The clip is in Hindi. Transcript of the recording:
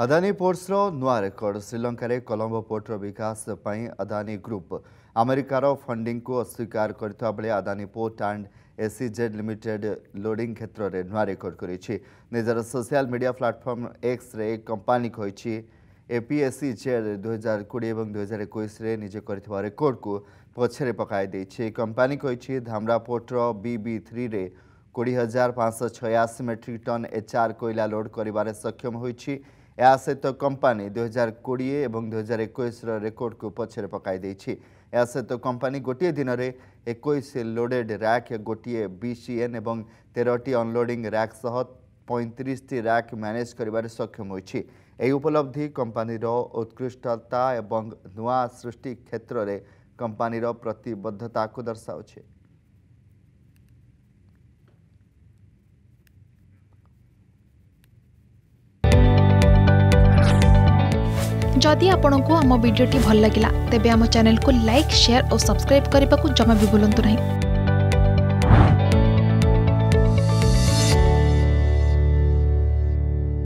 अदानी पोर्ट्स नुआ रेकर्ड श्रीलंका रे कोलंबो पोर्टर विकास पई अदानी ग्रुप अमेरिकार फंडिंग को अस्वीकार करता बेले Adani port and SEZ limited loading क्षेत्र में नुआ रेकर्ड करिछि। निजर सोशल मीडिया प्लेटफॉर्म एक्स रे कंपनी कहिछि एपीएससी जेड 2020 और 2021 रे निजे करथिबा रेकॉर्ड को पछरे पकाई दैछि। कंपनी कहिछि धामरा पोर्टर BB3 रे 20,586 मेट्रिक टन एचआर कोयला लोड करिबारे सक्षम होइछि। या सहित कंपनी 2020 और 2021 रेकॉर्ड को पछरे पकाई दैछि। या सहित कंपनी गोटे दिन में 21 लोडेड रैक गोटे BCN और 13टी अनलोडिंग रैक सह 35टी रैक मैनेज करिबारे सक्षम होइछि। एही उपलब्धि कंपनीर उत्कृष्टता और नुआ सृष्टि क्षेत्र में कंपनीर प्रतिबद्धता को दर्शाउछि। जदि आपंक आम भिडी भल लगा तेब आम चैनल को लाइक शेयर और सब्सक्राइब करने को जमा भी भूलु नहीं।